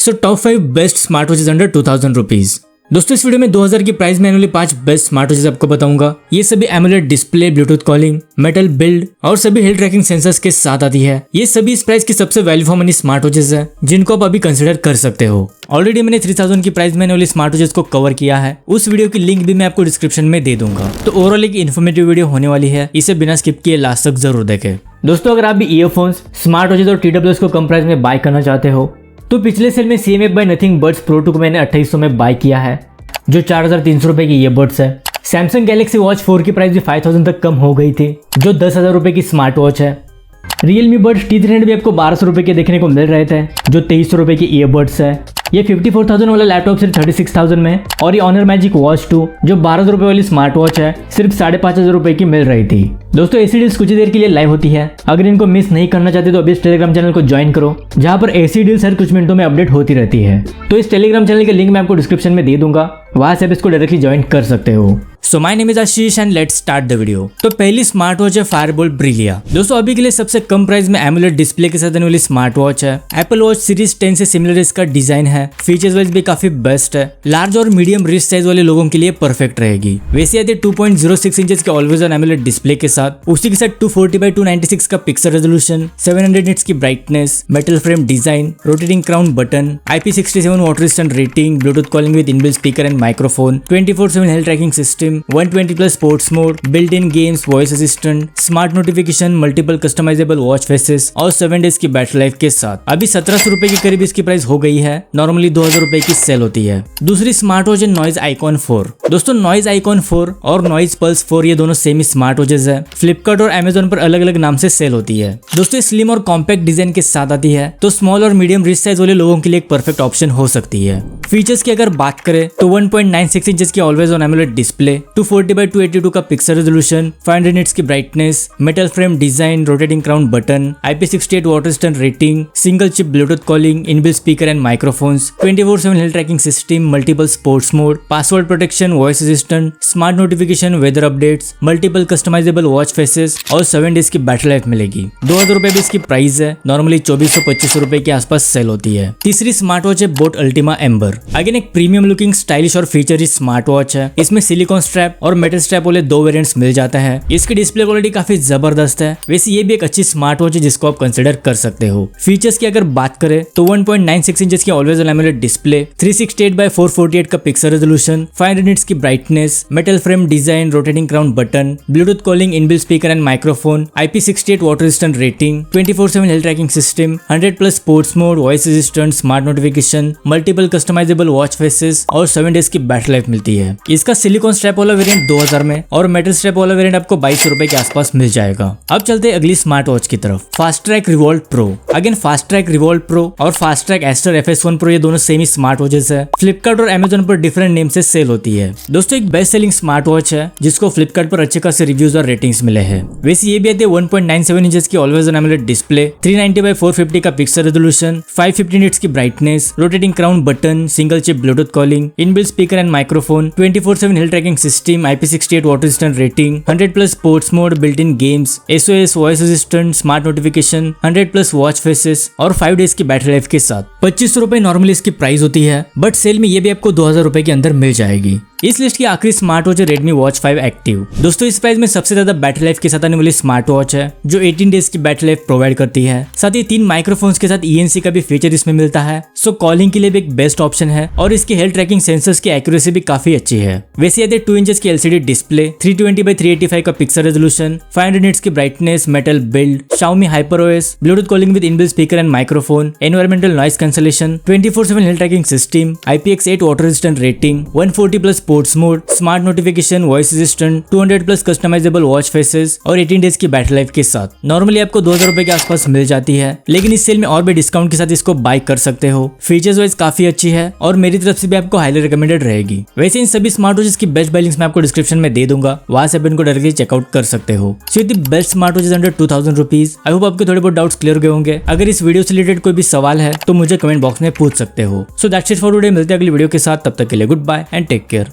So top 5 best smart watches under 2000 rupees. दोस्तों इस video में 2000 की प्राइस में आने वाली 5 बेस्ट स्मार्ट वॉचेज आपको बताऊंगा। ये सभी AMOLED display, Bluetooth calling, metal build और सभी हेल्थ ट्रैकिंग सेंसर्स के साथ आती है। ये सभी इस प्राइस की सबसे value for money smart watches है जिनको आप अभी कंसिडर कर सकते हो। ऑलरेडी मैंने 3000 की प्राइस में आने वाली स्मार्ट वॉचेज को कवर किया है, उस वीडियो की लिंक भी मैं आपको डिस्क्रिप्शन में दे दूंगा। तो ओवरऑल एक इन्फॉर्मेटिव वीडियो होने वाली है, इसे बिना स्किप किए लास्ट तक जरूर देखें। दोस्तों अगर आप भी ईयरफोन्स, स्मार्ट वॉचेज और TWS को कम प्राइस में बाय करना चाहते हो तो पिछले सेल में CMF by Nothing Buds Pro 2 को मैंने 2800 में बाय किया है, जो 4300 रुपए की ईयरबड्स है। सैमसंग गैलेक्सी वॉच 4 की प्राइस भी 5000 तक कम हो गई थी, जो 10,000 रुपए की स्मार्ट वॉच है। Realme Buds T300 भी आपको 1200 रुपए के देखने को मिल रहे थे, जो 2300 रुपए की ईयरबड्स है। ये 54,000 वाला लैपटॉप सिर्फ 36,000 में, और ये Honor Magic Watch 2 जो 1200 रुपए वाली स्मार्ट वॉच है सिर्फ 5,500 रुपए की मिल रही थी। दोस्तों ऐसी डील्स कुछ ही देर के लिए लाइव होती है, अगर इनको मिस नहीं करना चाहते तो अभी इस टेलीग्राम चैनल को ज्वाइन करो, जहां पर ऐसी डील्स हर कुछ मिनटों में अपडेट होती रहती है। तो इस टेलीग्राम चैनल के लिंक मैं आपको डिस्क्रिप्शन में दे दूंगा, वहां से आप इसको डायरेक्टली ज्वाइन कर सकते हो। So my name is Ashish and let's start the video. तो पहली स्मार्ट वॉच है फायरबोल्ट ब्रिलिया। दोस्तों अभी के लिए सबसे कम प्राइस में एमोलेड डिस्प्ले के साथ आने वाली स्मार्ट वॉच है। एप्पल वॉच सीरीज 10 से सिमिलर इसका डिजाइन है, फीचर्स वाइज भी काफी बेस्ट है। लार्ज और मीडियम रिस्ट साइज वाले लोगों के लिए परफेक्ट रहेगी। वैसे आती है 2.06 इंचेस के ऑलवेज ऑन एमोलेड डिस्प्ले के साथ, उसी के साथ 240x296 का पिक्सल रेजोल्यूशन, 700 निट्स की brightness, metal frame design, rotating crown button, IP67 water resistant rating, Bluetooth calling with inbuilt speaker and microphone, 24/7 health tracking system, 120+ sports mode, built in games, voice assistant, smart notification, multiple customisable watch faces और 7 days की battery life के साथ अभी 1700 रुपए के करीब इसकी price हो गई है। नॉर्मली 2000 रुपए की सेल होती है। दूसरी स्मार्ट वॉच है नॉइज आइकॉन 4। दोस्तों नॉइज आइकॉन 4 और नॉइज पल्स 4 ये दोनों सेम ही स्मार्ट वॉचेज है। फ्लिपकार्ट और Amazon पर अलग अलग नाम से सेल होती है। दोस्तों स्लिम और कॉम्पैक्ट डिजाइन के साथ आती है, तो स्मॉल और मीडियम रिस्ट साइज वाले लोगों के लिए एक परफेक्ट ऑप्शन हो सकती है। फीचर्स की अगर बात करें तो 1.96 इंचेस की always on AMOLED display, 240x282 का पिक्सल रेजोल्यूशन, 500 निट्स की brightness, metal frame design, rotating crown button, IP68 water resistant rating, single chip Bluetooth calling, inbuilt speaker and microphones, 24/7 health tracking system, multiple sports mode, password protection, voice assistant, smart notification, weather updates, multiple customisable watch faces और 7 days की battery life मिलेगी। 2000 रुपए भी इसकी price है। Normally 2400-2500 रुपए के आसपास सेल होती है। तीसरी स्मार्ट वॉच है बोट अल्टीमा एम्बर। अगेन एक प्रीमियम लुकिंग, स्टाइलिश और फीचर रिच स्मार्ट वॉच है। इसमें सिलिकॉन स्ट्रैप और मेटल स्ट्रैप वाले 2 वेरिएंट्स मिल जाता है। इसकी डिस्प्ले क्वालिटी काफी जबरदस्त है। वैसे ये भी एक अच्छी स्मार्ट वॉच है जिसको आप कंसिडर कर सकते हो। फीचर्स की अगर बात करें तो 1.96 इंचेस की always on AMOLED display, 368x448 का पिक्सल रेजोल्यूशन, 500 निट्स की brightness, metal frame design, rotating crown button, Bluetooth calling, inbuilt speaker and microphone, IP68 water resistant rating, 24/7 health tracking system, 100+ sports mode, voice assistant, smart notification, multiple customisable watch faces और 7 days की battery life मिलती है। इसका silicone strap वाला variant 2000 में और metal strap वाला variant आपको 2200 रुपए के आसपास मिल जाएगा। अब चलते हैं अगली स्मार्ट वॉच की तरफ, Fastrack Revolt Pro. Again Fastrack Revolt Pro और Fastrack Astor FS1 Pro ये दोनों सेम ही स्मार्ट वॉचेस है। फ्लिपकार्ट और Amazon पर डिफरेंट नेम से सेल होती है। दोस्तों एक बेस्ट सेलिंग स्मार्ट वॉच है जिसको फ्लिपकार्ट पर अच्छे खासे रिव्यूज और रेटिंग्स मिले हैं। वैसे ये भी आती है 1.97 इंचेस की always on AMOLED display, 390x450 का पिक्सल रेजोल्यूशन, 550 निट्स की brightness, rotating crown button, single chip Bluetooth calling, inbuilt speaker and microphone, 24/7 health tracking system, IP68 water resistant rating, 100+ sports mode, built in games, SOS voice assistant, smart notification, 100+ watch faces और 5 days की battery life के साथ 2500 रुपए normally इसकी price होती है, but cell में ये भी आपको 2000 रुपए के अंदर मिल जाएगी। इस लिस्ट की आखिरी स्मार्ट वॉच है Redmi Watch 5 एक्टिव। दोस्तों इस प्राइस में सबसे ज्यादा बैटरी लाइफ के साथ आने वाली स्मार्ट वॉच है, जो 18 डेज की बैटरी लाइफ प्रोवाइड करती है। साथ ही 3 माइक्रोफोन्स के साथ ENC का भी फीचर इसमें मिलता है, सो कॉलिंग के लिए भी एक बेस्ट ऑप्शन है और इसकी हेल्थ ट्रैकिंग सेंसर्स की एक्यूरेसी भी काफी अच्छी है। वैसे आते 2 इंचेस की LCD डिस्प्ले, 320x385 का पिक्सल रेजोल्यूशन, 500 निट्स की brightness, metal build, Xiaomi HyperOS, Bluetooth calling with inbuilt speaker and microphone, environmental noise cancellation, 24/7 health tracking system, IPX8 water resistant rating, 140+ sports mode, smart notification, voice assistant, 200+ customisable watch faces और 18 days की battery life के साथ normally आपको 2000 रुपए के आसपास मिल जाती है, लेकिन इस सेल में और भी डिस्काउंट के साथ इसको बाय कर सकते हो। फीचर्स वाइज काफी अच्छी है और मेरी तरफ से भी आपको हाईली रिकमेंडेड रहेगी। वैसे इन सभी स्मार्ट वॉचेस की बेस्ट बाय लिंक्स मैं आपको डिस्क्रिप्शन में दे दूंगा, वहां से आप इनको डायरेक्टली चेकआउट कर सकते हो। So the best smart watches under 2000 rupees. I hope आपके थोड़े बहुत डाउट्स क्लियर गए होंगे। अगर इस वीडियो से रिलेटेड कोई भी सवाल है तो मुझे कमेंट बॉक्स में पूछ सकते हो। So that's it for today. मिलते हैं अगली वीडियो के साथ, तब तक के लिए goodbye and take care.